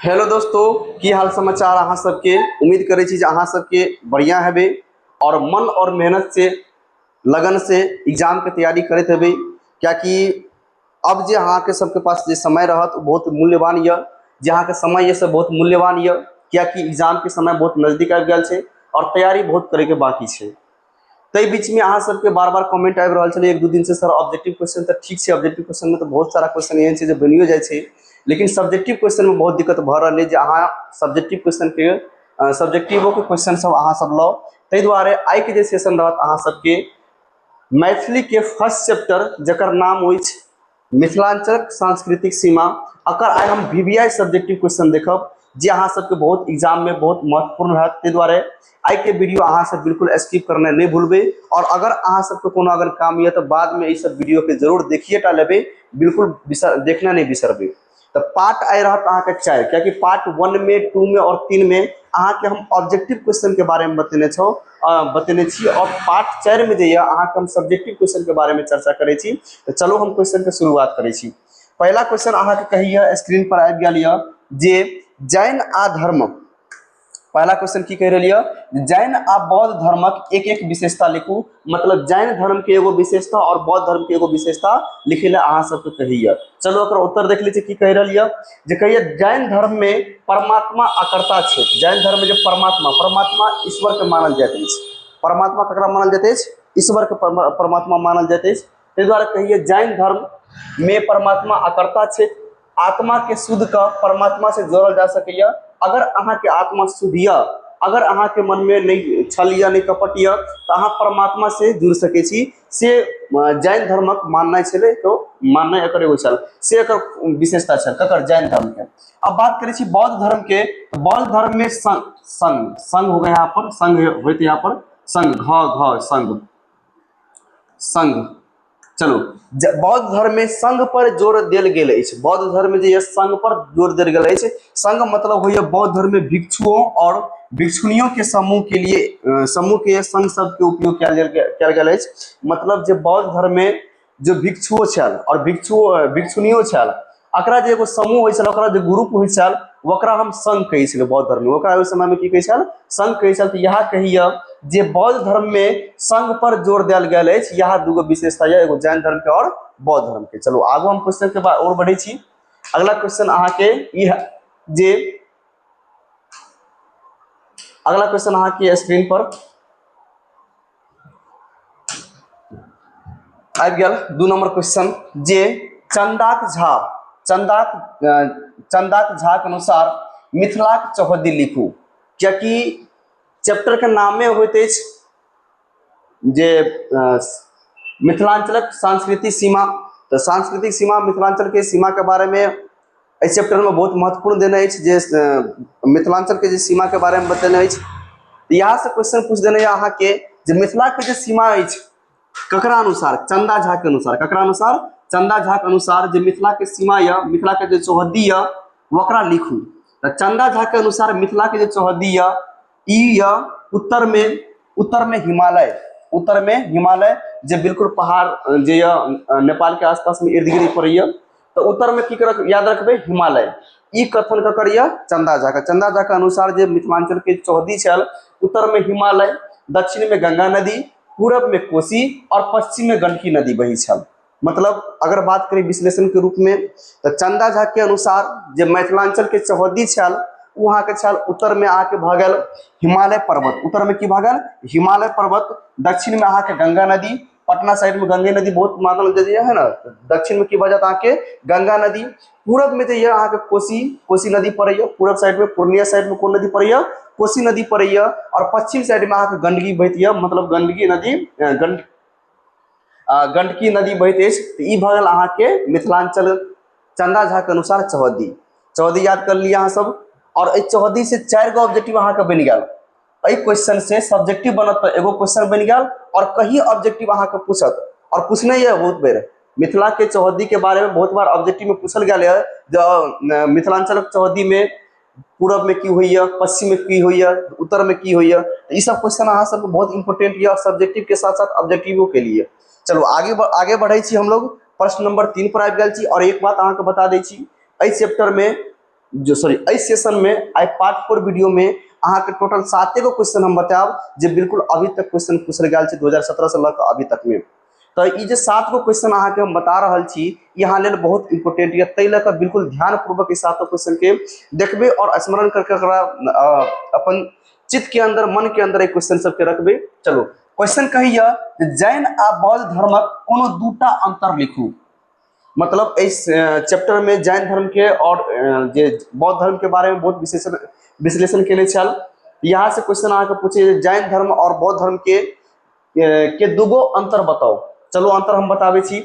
Hello दोस्तों, की हाल समाचार अहाँ सबके। उम्मीद करै छी जे अहाँ सबके बढ़िया हेबे और मन और मेहनत से लगन से एग्जाम के तैयारी करैत हेबे। क्याकि अब जे अहाँ के सबके पास जे समय रहत वो बहुत मूल्यवान य, जे अहाँ के समय ये सब बहुत मूल्यवान य। क्याकि एग्जाम के समय बहुत नजदीक आबि गेल छै और तैयारी बहुत करे के बाकी छै। तई बीच में अहाँ सबके बार बार कमेंट आबि रहल छलै एक दू दिन से, सर ऑब्जेक्टिव क्वेश्चन तो ठीक है, ऑब्जेक्टिव क्वेश्चन में तो बहुत सारा क्वेश्चन एहन छै जे बनियो जाइ छै, लेकिन सब्जेक्टिव क्वेश्चन में बहुत दिक्कत भ रहल है जे अहाँ सब्जेक्टिव क्वेश्चन के सब्जेक्टिवो के क्वेश्चन सब अहाँ सब लो। ताहि दुआरे आई के जे सेशन रहत अहाँ सबके मैथिली के फर्स्ट चैप्टर जकर नाम होइ मिथिलांचल सांस्कृतिक सीमा, अकर आइ हम VVI सब्जेक्टिव क्वेश्चन देखब जे अहाँ सबके बहुत एग्जाम में बहुत महत्वपूर्ण रहत। ताहि दुआरे आई के वीडियो अहाँ सब बिल्कुल स्किप करना नहीं भूलबे। और अगर अहाँ सबके कोनो अगर काम ये तो बाद में इस वीडियो के जरूर देखिए टा लेबे, बिल्कुल देखना नहीं बिसरबे। तो पार्ट आई रहत अहाँ के 4, क्योंकि पार्ट 1 में 2 में और 3 में अहाँ के हम ऑब्जेक्टिव क्वेश्चन के बारे में बतेने छी और पार्ट 4 में जे अहाँ के हम सब्जेक्टिव क्वेश्चन के बारे में चर्चा करे छी। तो चलो हम क्वेश्चन के शुरुआत करे छी। पहला क्वेश्चन अहाँ के कहिए स्क्रीन पर आबि गेल य जे जैन आ धर्म। पहला क्वेश्चन की कह रही है, जैन आ बौद्ध धर्मक एक एक विशेषता लिखू। मतलब जैन धर्म के एगो विशेषता और बौद्ध धर्म के एगो विशेषता लिखे ला अहाँ सबके कहिए। चलो ओकर उत्तर देख लीजिए की कह रही है जे कहिए जैन धर्म में परमात्मा अकर्ता छै। जैन धर्म में जो परमात्मा ईश्वर के मानल जाइत अछि। परमात्मा ककरा मानल जाइत अछि? ईश्वर के परमात्मा मानल जाइत अछि। ताहि दुआरे कहिए जैन धर्म में परमात्मा अकर्ता छै। आत्मा के शुद्ध का परमात्मा से जोड़ल जा सकैया। अगर अहाँ के आत्मा शुद्ध या, अगर अहाँ के मन में नहीं छल या नहीं कपट या, तो अहाँ परमात्मा से जुड़ सके छी। से जैन धर्मक माननाइ छलै, तो माननाइ एकर एगो छल, से एकर विशेषता छल ककर? जैन धर्म के। अब बात करै छी बौद्ध धर्म के। बौद्ध धर्म में संघ हो गया, यहाँ पर संघ होते, यहाँ पर संघ घ संघ। चलो बौद्ध धर्म में संघ पर जोर देल गेल अछि। बौद्ध धर्म में जे संघ पर जोर देल गेल अछि। संघ मतलब होइए बौद्ध धर्म में भिक्षुओं और भिक्षुणियों के समूह के लिए समूह के संघ शब्द के उपयोग कयल गेल अछि। मतलब जे बौद्ध धर्म में जो भिक्षुओं छल और भिक्षुणियों छल, अकरा जे एगो समूह होइ छल, ओकरा जे ग्रुप होइ छल, ओकरा हम संघ कहै छलै बौद्ध धर्म में। ओकरा ओहि समय में की कहै छल? संघ कहै छल। तऽ इएह कहिए जे बौद्ध धर्म में संघ पर जोर देल गेल अछि। यह दूगो विशेषता है, एगो जैन धर्म के और बौद्ध धर्म के। चलो आगू हम क्वेश्चन के बाद और बढ़े छी। अगला क्वेश्चन अहाँ के जे अगला क्वेश्चन अहाँ के स्क्रीन पर आबि गेल 2 नंबर क्वेश्चन जे चंदाक झा के अनुसार मिथिलाक चौहद्दी लिखू। क्योंकि चैप्टर के नामे होइत अछि जे मिथिलांचलक सांस्कृतिक सीमा। तो सांस्कृतिक सीमा, मिथिलांचल के सीमा के बारे में इस चैप्टर में बहुत महत्वपूर्ण देने अछि, जे मिथिलांचल के जे सीमा के बारे में बतेने अछि। यहाँ से क्वेश्चन पूछ देने अहाँ के जे मिथिला के जे सीमा अछि ककरा अनुसार? चंदा झा के अनुसार। ककरा अनुसार? चंदा झा के अनुसार जे मिथिला के सीमा या, मिथिला के जो चौहद्दी या, वकरा लिखू। तो चंदा झा के अनुसार मिथिला के जो चौहद्दी या, ई या उत्तर में हिमालय। उत्तर में हिमालय जे बिल्कुल पहाड़ जे नेपाल के आसपास में इर्द गिर्द पड़ैया। तो उत्तर में की याद रखबे? हिमालय। ई कथन ककर या? चंदा झा का। चंदा झा के अनुसार जे मिथिलांचल के चौहद्दी छल, उत्तर में हिमालय, दक्षिण में गंगा नदी, पूरब में कोसी और पश्चिम में गंडकी नदी बही छल। मतलब अगर बात करें विश्लेषण के रूप में, तो चंदा झा के अनुसार जे मिथिलांचल के चौहद्दी छल, वहाँ के छल उत्तर में आके भ गेल हिमालय पर्वत। उत्तर में की भ गेल? हिमालय पर्वत। दक्षिण में आके गंगा नदी, पटना साइड में गंगे नदी बहुत मानल जाइए है ना। दक्षिण में की भ जात आके गंगा नदी। पूरब में जे आके कोसी नदी पड़ैया। पूरब साइड में पूर्णिया साइड में कौन नदी पड़ैया? कोसी नदी पड़ैया। और पश्चिम साइड में आके गंडकी बहतिया, मतलब गंडकी नदी गंडकी नदी बहत अछि। तो ई भ गेल अहाँ के मिथिलांचल चंदा झा के अनुसार चौहद्दी याद कर लिया अहाँ सब। और इस चौहद्दी से 4 गो ऑब्जेक्टिव अहाँ के बन गया। एहि क्वेश्चन से सब्जेक्टिव बनत तो एगो क्वेश्चन बन गया, और कहीं ऑब्जेक्टिव अहाँ के पूछत और पूछने ये बहुत बेर। मिथिला के चौहद्दी के बारे में बहुत बार ऑब्जेक्टिव में पूछल गया है। जो मिथिलांचल चौहद्दी में पूरब में की हुई है, पश्चिम में की हुई है, उत्तर में की हुई है। तो ये सब क्वेश्चन अहाँ सब बहुत इंपोर्टेंट है सब्जेक्टिव के साथ साथ ऑब्जेक्टिव के लिए। चलो आगे बढ़े छी हम लोग। प्रश्न नंबर 3 पर आबि गेल छी। और एक बात अहाँ के बता दै छी, इस चैप्टर में जो सॉरी एहि सेशन में आई पार्ट 4 वीडियो में अहाँ के टोटल 7 गो क्वेश्चन हम बताब जे बिल्कुल अभी तक क्वेश्चन पूछल गया है 2017 से लग अभी तक में। तो ये जो 7 गो क्वेश्चन अहाँ के हम बता रहा छी यहाँ लेल बहुत इंपोर्टेंट है, तै लऽ बिल्कुल ध्यान पूर्वक इस 7 क्वेश्चन के देखबे और स्मरण करके अपन चित्त के अंदर मन के अंदर एक क्वेश्चन सबके रखबे। चलो क्वेश्चन कहिए जैन आ बौद्ध धर्मक कोनो दूटा अंतर लिखू। मतलब इस चैप्टर में जैन धर्म के और जे बौद्ध धर्म के बारे में बहुत विश्लेषण केने छल। यहाँ से क्वेश्चन आके पूछे जैन धर्म और बौद्ध धर्म के दूगो अंतर बताओ। चलो अंतर हम बताबे छी।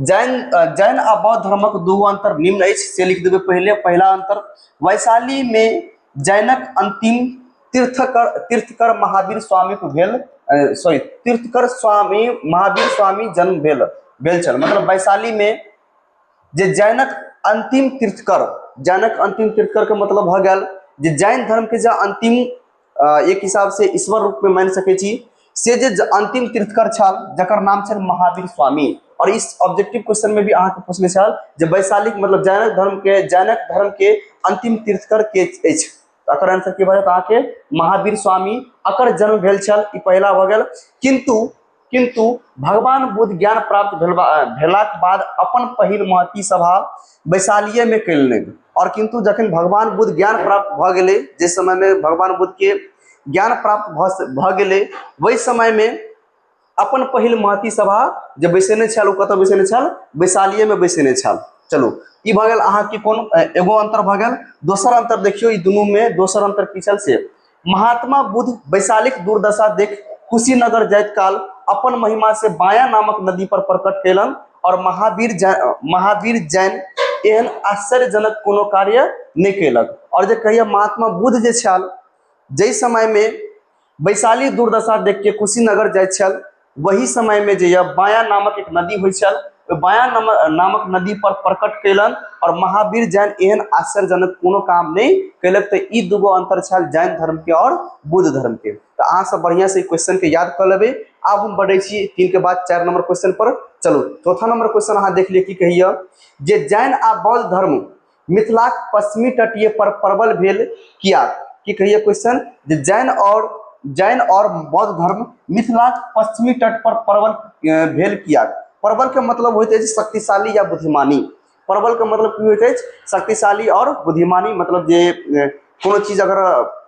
जैन आ बौद्ध धर्मक दूगो अंतर निम्न अछि से लिख देबे। पहला अंतर वैशाली में जैनक अंतिम तीर्थकर महावीर स्वामी को भेल तीर्थकर स्वामी महावीर स्वामी जन्म भेल छल। मतलब वैशाली में जे जैनक अंतिम तीर्थकर के मतलब भ गेल जे जैन धर्म के जे अंतिम एक हिसाब से ईश्वर रूप में मान सके छी से जे अंतिम तीर्थकर छल जकर नाम छल महावीर स्वामी। और इस ऑब्जेक्टिव क्वेश्चन में भी अहाँ के पूछले छल जे वैशाली मतलब जैनक धर्म के अंतिम तीर्थकर के अछि। अकर आंसर की भए अहाँ के महावीर स्वामी अकर जन्म भेल छल, ई पहला भ गेल। किंतु भगवान बुद्ध ज्ञान प्राप्त भेलाक बाद अपन पहिल महती सभा वैशालिये में कैलनि। और किंतु जखन भगवान बुद्ध ज्ञान प्राप्त भ गेलै, जिस समय में भगवान बुद्ध के ज्ञान प्राप्त भ गेलै वही समय में अपन पहिल महती सभा जब बैसेने छल, कतऽ बैसेने छल? वैशालिये में बैसेने छल। चलो ई भ गेल अहाँ के कोन एगो अंतर भ गेल। दोसर अंतर देखियो ई दुनू में दोसर अंतर की छल से महात्मा बुद्ध वैशालिक दुर्दशा देख कुशीनगर जाइत काल अपन महिमा से बाया नामक नदी पर प्रकट कैलन और महावीर जैन एहन आश्चर्यजनक कोनो कार्य नहीं कैलक। और जे कहिए महात्मा बुद्ध जे छल जै समय में वैशाली दुर्दशा देख के कुशीनगर जाइत छल वही समय में जे बाया नामक एक नदी होइ छल, बाया नामक नदी पर प्रकट कैलन और महावीर जैन एहन आश्चर्यजनक कोनो काम नहीं कैलक। तो ई दूगो अंतर छल जैन धर्म के और बुद्ध धर्म के। तो अहाँ सब बढ़िया से क्वेश्चन के याद कर लेबे। अब हम बढ़े छी 3 के बाद 4 नंबर क्वेश्चन पर। चलो चौथा नंबर क्वेश्चन अहाँ देख लिए की कहिए जे जैन आ बौद्ध धर्म मिथिलाक पश्चिमी तटीय पर प्रबल भेल किया। की कहिए क्वेश्चन जे जैन और बौद्ध धर्म मिथिलाक पश्चिमी तट पर प्रबल भेल किया। प्रबल के मतलब होते है शक्तिशाली या बुद्धिमानी। प्रबल के मतलब की होते है शक्तिशाली और बुद्धिमानी। मतलब जे कोनो चीज अगर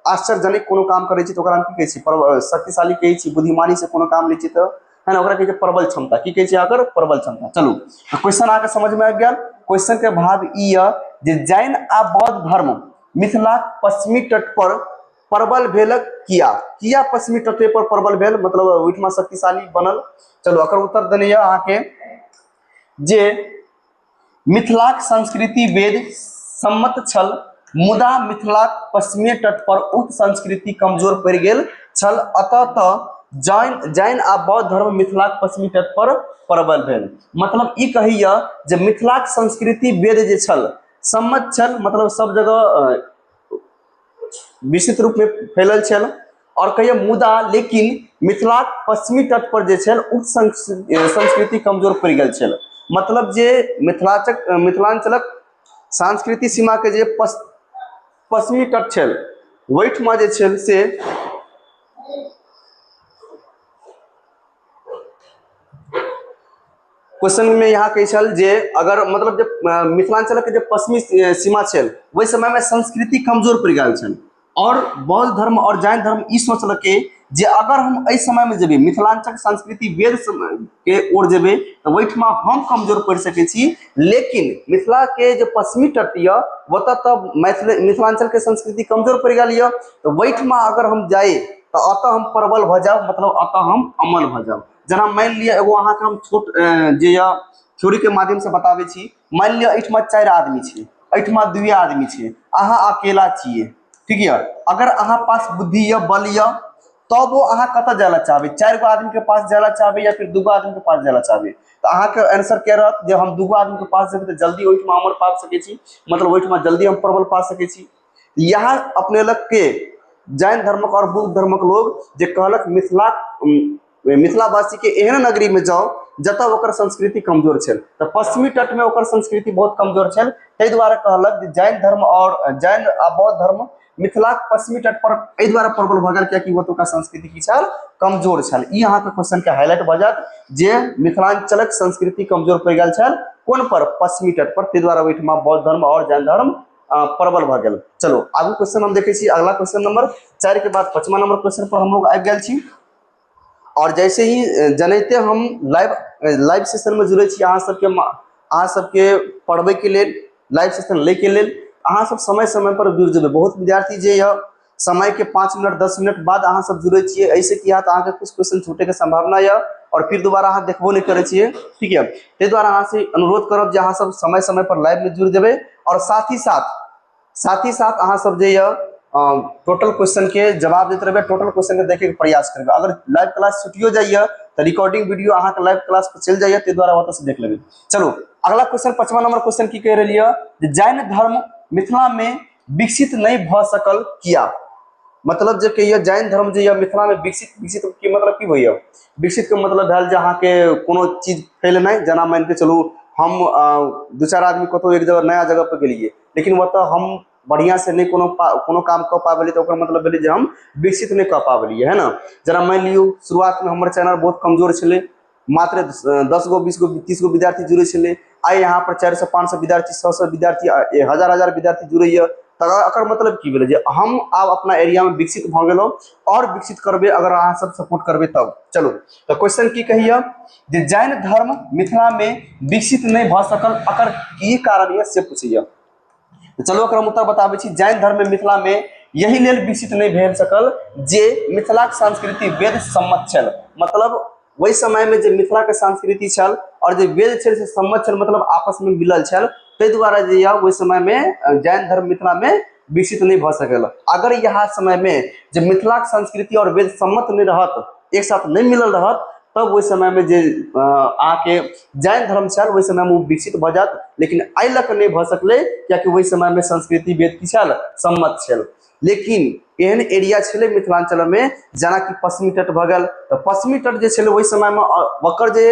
आश्चर्यजनक कोनो काम करे छी तो ओकरा हम की कहै छी शक्तिशाली कहै छी, बुद्धिमानी से कोनो काम लै छी तो है ना ओकरा कहै छै प्रबल क्षमता। की कहै छै अगर प्रबल क्षमता। चलू क्वेश्चन आके समझ में आबि गेल। क्वेश्चन के भाव ई है जे जैन आ बौद्ध धर्म मिथिलाक पश्चिमी तट पर प्रबल भेलक किया पश्चिमी तट पर प्रबल भेल मतलब ओहिठमा शक्तिशाली बनल। चलो अकर उत्तर देने अहाँ के जे मिथिलाक संस्कृति वेद सम्मत छल मुदा मिथिलाक पश्चिमी तट पर उक्त संस्कृति कमजोर पड़ि गेल छल। अतः जैन आ बौद्ध धर्म मिथिलाक पश्चिमी तट पर प्रबल भेल। मतलब ई कहिए जे मिथिलाक संस्कृति वेद जे छल सम्मत छल मतलब सब जगह विस्तृत रूप में फैलल छल। और कहिए मुदा लेकिन मिथिलाक पश्चिमी तट पर जे छल उक्त संस्कृति कमजोर पड़ि गेल छल। मतलब जे मिथिलांचलक सांस्कृतिक सीमा के जे पश्चिमी तट छल ओहिठमा जे छल से क्वेश्चन में यहाँ कही छल जे अगर मतलब जब मिथिलांचल के जो पश्चिमी सीमा छल वही समय में संस्कृति कमजोर पड़ गया छल। और बौद्ध धर्म और जैन धर्म ई सोचलके जे अगर हम एहि समय में जेबे मिथिलांचल संस्कृति वेद के ओर जेबे तो वहीठमा हम कमजोर पड़ सके छी। लेकिन मिथिला के जो पश्चिमी तट यऽ ओतऽ तब मिथिलांचल के संस्कृति कमजोर पड़ गया यऽ तो वहीठमा अगर हम जाए तो अतः हम प्रबल भ जाओ मतलब अतः हम अमल भ जाओ। जना मान लिया एगो अहाँ के हम छोट जे थ्योरी के माध्यम से बताबे छी। मान लिया एहिठमा 4 आदमी छै, एहिठमा 2 आदमी छै, अहाँ अकेला छिए, ठीक है। अगर अहाँ पास बुद्धि या बल या तब वो अहाँ कतऽ जाए चाहबे 4 गो आदमी के पास जाए चाहबे या फिर 2 गो आदमी के पास जाए चाहबे। तो अहाँ के आंसर क्या रहत जे हम 2 गो आदमी के पास जेबे तो जल्दी ओहिठमा अमर पा सके छी मतलब ओहिठमा जल्दी हम प्रबल पा सके छी। यहाँ अपने लग के जैन धर्मक और बुद्ध धर्मक लोग जे कहलक मिथिलावासी के एहन नगरी में जाओ जतऽ ओकर संस्कृति कमजोर छल। तऽ पश्चिमी तट में ओकर संस्कृति बहुत कमजोर छल, ताहि दुआरे कहलक जे जैन धर्म और जैन आ बौद्ध धर्म मिथिलाक पश्चिमी तट पर एहि दुआरे प्रबल भऽ गेल कियाकि ओतुका संस्कृति की छल, कमजोर छल। ई अहाँके क्वेश्चन के हाईलाइट भऽ जायत जे मिथिलांचलक संस्कृति कमजोर पड़ि गेल छल कोन पर, पश्चिमी तट पर, ताहि दुआरे ओहिठमा बौद्ध धर्म और जैन धर्म प्रबल भऽ गेल। चलो आगू क्वेश्चन हम देखै छी, अगला क्वेश्चन नंबर 4 के बाद 5वां नंबर क्वेश्चन पर हम लोग आबि गेल छी। और जैसे ही जनैते हम लाइव सेशन में जुड़े छी अहाँ सबके पढ़बै के लेल, लाइव सेशन लै के लेल अहाँ सब समय समय पर जुड़ जेबै। बहुत विद्यार्थी जे यह समय के 5 मिनट 10 मिनट बाद अहाँ सब जुड़े छियै, ऐसे की हैत अहाँ के कुछ क्वेश्चन छूटे के संभावना है और फिर दोबारा अहाँ देखबो नहीं करे छियै, ठीक है। ताहि दुआरे अहाँ से अनुरोध करब जे अहाँ सब समय समय पर लाइव में जुड़ जेबै और साथ ही साथ अहाँ सब जे यह टोटल क्वेश्चन के जवाब देते रहे, टोटल क्वेश्चन के देखे के प्रयास करबे। अगर लाइव क्लास छुटियो जाइए तो रिकॉर्डिंग वीडियो अहाँ के लाइव क्लास पर चल जाइए, द्वारा ओतऽ से देख लेबै। चलो अगला क्वेश्चन 5वां नंबर क्वेश्चन की कह रही है, जैन धर्म मिथिला में विकसित नहीं भ सकल किया। मतलब जे कहिए जैन धर्म जे मिथिला में विकसित की मतलब की होइए, विकसित के मतलब भेल जे अहाँ के कोनो चीज फैलनाइ, जेना मान के चलू हम 2-4 आदमी कतौ एक जगह नया जगह पर गेलिए लेकिन ओतऽ हम बढ़िया से नहीं कोनो काम कऽ पाबलिए तो ओकर मतलब भेलै जे हम विकसित नहीं कऽ पाबलिए, है ना। जेना मान लियो शुरुआत में हमर चैनल बहुत कमजोर छलै, मात्र 10 गो 20 गो 30 गो विद्यार्थी जुड़े छलै, आइ यहाँ पर 400 500 विद्यार्थी 100 विद्यार्थी 1000 विद्यार्थी जुड़ैए। तऽ एकर मतलब की भेलै जे हम आब अपना एरिया में विकसित भऽ गेलहुँ और विकसित करबै अगर अहाँ सब सपोर्ट करबै तब। चलो तो क्वेश्चन की कहिए जे जैन धर्म मिथिला में विकसित नहीं भऽ सकल, एकर की कारण है से पूछिए। तो चलो एक उत्तर बताबै छी। जैन धर्म में मिथिला में यही लेल विकसित नहीं भेल सकल जे मिथिलाक संस्कृति वेद सम्मत छल। मतलब वही समय में जे मिथिला के संस्कृति छल और जे वेद छल से सम्मत छल, मतलब आपस में मिलल छल, ताहि दुआरे जे यह ओहि समय में जैन धर्म मिथिला में विकसित नहीं भऽ सकल। अगर यह समय में जे मिथिलाक संस्कृति और वेद सम्मत नहीं रहत, एक साथ नहीं मिलल रहत, तब ओहि समय में जे आके जैन धर्म छल ओहि समय में वो विकसित भऽ जात, लेकिन एहि लऽ कऽ नहीं भऽ सकलै कियाकि ओहि समय में संस्कृति वेद की छल, सम्मत छल। लेकिन एहन एरिया छलै मिथिलांचल में जेना कि पश्चिमी तट भऽ गेल, तऽ पश्चिमी तट जे छलै ओहि समय में ओकर जे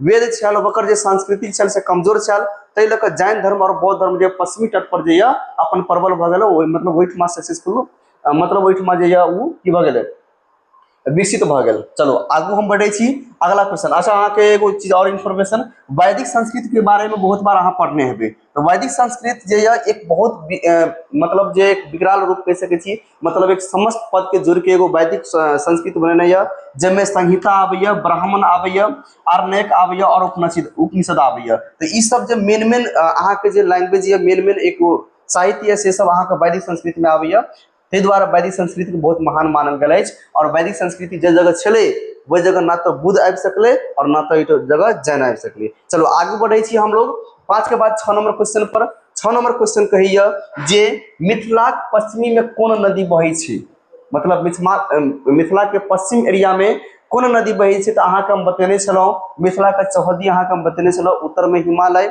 वेद छल, ओकर जे संस्कृति छल से कमजोर छल, ताहि लऽ कऽ जैन धर्म और बौद्ध धर्म जे पश्चिमी तट पर जे अपन प्रबल भऽ गेल, मतलब ओहिठमा सक्सेसफुल, मतलब ओहिठमा जे उ की भऽ गेलै, विकसित भऽ गेल। चलो आगू हम बढ़े छी, अगला क्वेश्चन। अच्छा अहाँ के एगो चीज और इन्फॉर्मेशन, वैदिक संस्कृत के बारे में बहुत बार अहाँ पढ़ने हेबै। तो वैदिक संस्कृत जे एक बहुत मतलब जे एक विकराल रूप कह सकै छी, मतलब एक समस्त पद के जोड़ के एगो वैदिक संस्कृत बनेने है, जिसमें संहिता आबैया, ब्राह्मण आबैया, आर्णयक आबैया और उपनिषद आबैया। तो ई सब जो मेन अहाँ के जे लैंग्वेज है, मेन एक साहित्य है, से सब अहाँ के वैदिक संस्कृत में आबैया। ताहि दुआरे वैदिक संस्कृति के बहुत महान मानल गेल अछि। और वैदिक संस्कृति जे जगह छलै वही जगह ना तो बुद्ध आबि सकले और ना तो ई जगह जैन आबि सकले। चलो आगे बढ़े छी हम लोग 5 के बाद 6 नंबर क्वेश्चन पर। 6 नंबर क्वेश्चन कहिए जे मिथिलाक पश्चिमी में कौन नदी बहै छै। मतलब मिथिला के पश्चिम एरिया में कौन नदी बहै छै, तऽ अहाँके हम बतेने छलहुँ मिथिला के चौहद्दी अहाँके हम बतेने छलहुँ, उत्तर में हिमालय,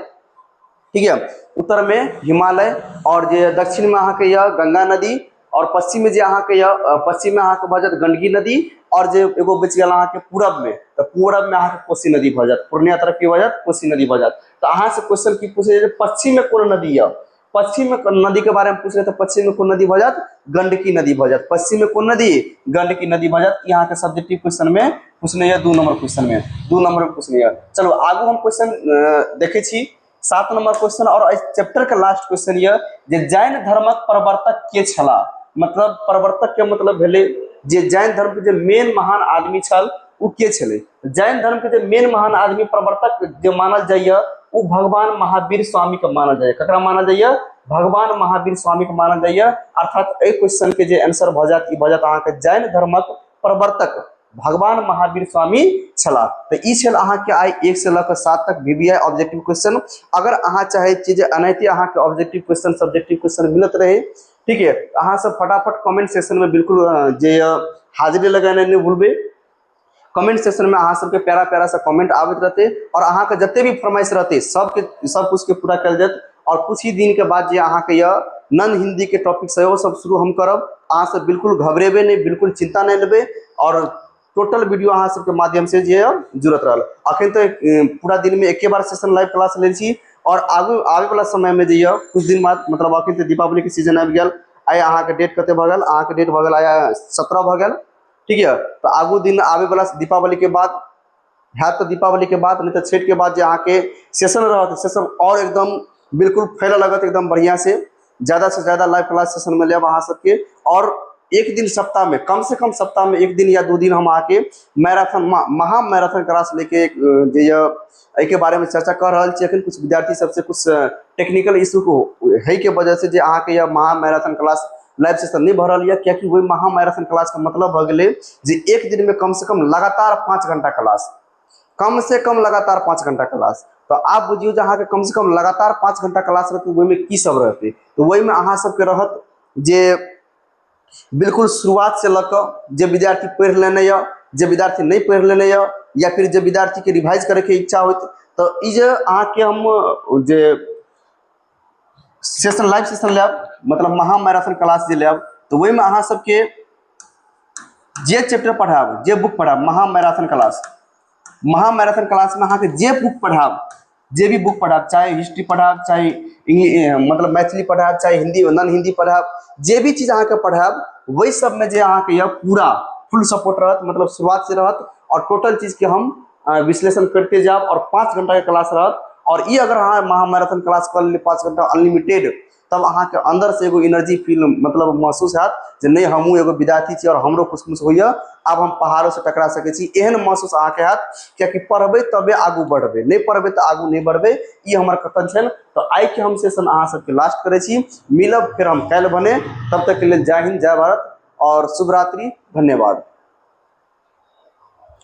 ठीक है, उत्तर में हिमालय, और जे दक्षिण में अहाँके यह गंगा नदी, और पश्चिम में जे अहाँके यह पश्चिम में अहाँके भऽ जायत गंडकी नदी, और जे एगो बचि गेल अहाँके पूरब में, तऽ पूरब में अहाँके कोसी नदी भऽ जायत, पूर्णिया तरफ की भऽ जायत, कोसी नदी भऽ जायत। तऽ अहाँ से क्वेश्चन की पूछे जे पश्चिम में कौन नदी है, पश्चिम में नदी के बारे में पूछ रहे, तो पश्चिम में कौन नदी भऽ जायत, गंडकी नदी भऽ जायत। पश्चिम में कौन नदी, गंडकी नदी भऽ जायत। यहाँ के सब्जेक्टिव क्वेश्चन में पूछने है, 2 नंबर क्वेश्चन में, 2 नंबर में पूछने है। चलो आगू हम क्वेश्चन देखे छी 7 नंबर क्वेश्चन, और इस चैप्टर का लास्ट क्वेश्चन ये जे जैन धर्मक प्रवर्तक के छला। मतलब प्रवर्तक के मतलब भेले जे जैन धर्म के जे मेन महान आदमी छल उ के छले। जैन धर्म के जे मेन महान आदमी प्रवर्तक जो मानल जाइए उ भगवान महावीर स्वामी के मानल जाइए। ककरा मानल जाइए, भगवान महावीर स्वामी के मानल जाइए। अर्थात ए क्वेश्चन के जे आंसर भऽ जात ई भऽ जात अहाँके जैन धर्मक प्रवर्तक भगवान महावीर स्वामी छला। तो ई छल अहाँके आई 1 से लेकर 7 तक VBI ऑब्जेक्टिव क्वेश्चन। अगर अहाँ चाहे छी जे एनाहिते अहाँके ऑब्जेक्टिव क्वेश्चन सब्जेक्टिव क्वेश्चन मिलत रहे, ठीक है, अहाँ सब फटाफट कमेंट सेक्शन में बिल्कुल जे हाजिरी लगाना नहीं भूलबे। कमेंट सेक्शन में अहाँ सबके प्यारा प्यारा सा कमेंट आबत रहते, और अहाँ के जते भी फरमाइश रहते सब कुछ के पूरा कल जात। और कुछ ही दिन के बाद जे अहाँ के यह नॉन हिंदी के टॉपिक है वो सब शुरू हम करब। अहाँ सब बिल्कुल घबरेबे नहीं, बिल्कुल चिंता नहीं लेबे, और टोटल वीडियो अहाँ सबके माध्यम से जे जुड़त रहल। अखन तो पूरा दिन में एके बार सेशन लाइव क्लास ले छी, और आगू आवे वाला समय में जे कुछ दिन बाद मतलब अखन तो दीपावली के सीजन आबि गेल। आइ अहाँ के डेट कते भऽ गेल? अहाँ के डेट भऽ गेल आइ 17 भऽ गेल, ठीक है। तो आगू दिन आवे वाला दीपावली के बाद है, तो दीपावली के बाद नहीं तो छठ के बाद जे अहाँ के सेशन रहत, सेशन और एकदम बिल्कुल फैल लगत एकदम बढ़िया से ज़्यादा लाइव क्लास सेशन में लेब अहाँ सबके। और एक दिन सप्ताह में, कम से कम सप्ताह में एक दिन या 2 दिन हम आके मैराथन महा मैराथन क्लास लेके जे एहि के बारे में चर्चा कर रहा छी। अखन कुछ विद्यार्थी सबसे कुछ टेक्निकल इशू को है के वजह से जे अहाँ के यह महा मैराथन क्लास लाइव सेशन नहीं भऽ रहल है, कियाकि वही महा मैराथन क्लास का मतलब भऽ गेलै जे एक दिन में कम से कम लगातार 5 घंटा क्लास, कम से कम लगातार 5 घंटा क्लास। तो आप बुझियो जे अहाँ के कम से कम लगातार 5 घंटा क्लास रहते, वही में की सब रहते? तो वही में अहाँ सबके रहत जे बिल्कुल शुरुआत से लऽ कऽ जे विद्यार्थी पढ़ि लेने या, जे विद्यार्थी नहीं पढ़ि लेने या फिर जे विद्यार्थी के रिवाइज करे के इच्छा होत, तो ई जे अहाँ के हम जे सेशन लाइव सेशन लेब मतलब महा मैराथन क्लास जे लेब, तो वही में अहाँ सबके जे चैप्टर पढ़ाब, जे बुक पढ़ाब, महा मैराथन क्लास में अहाँ के जे बुक पढ़ाब, जे भी बुक पढ़ाब, चाहे हिस्ट्री पढ़ाब, चाहे मतलब मैथिली पढ़ाब, चाहे हिंदी नॉन हिंदी पढ़ाब, जे भी चीज अहाँ के पढ़ाब, वही सब में जे अहाँ के यह पूरा फुल सपोर्ट रहत, मतलब शुरुआत से रहत। और टोटल चीज के हम विश्लेषण करते जाब, और 5 घंटा के क्लास रहत। और ये अगर अहाँ महा मैराथन क्लास कर ले 5 घंटा अनलिमिटेड, तब अहाँ के अंदर से एगो एनर्जी फील मतलब महसूस हैत जे नहीं हमहूँ एगो विद्यार्थी छी और हमरो खुशखुश होइए, आब हम पहाड़ों से टकरा सकै छी। एहन महसूस अहाँ के हैत, कियाकि पढ़बै तबे आगू बढ़बै, नहीं पढ़बै तो आगू नहीं बढ़बै, ई हमर कथन छल। तो आई के हम सेशन अहाँ सबके लास्ट करै छी, मिलब फिर हम काल्हि भने। तब तक के लिए जय हिंद, जय भारत और शुभ रात्रि, धन्यवाद।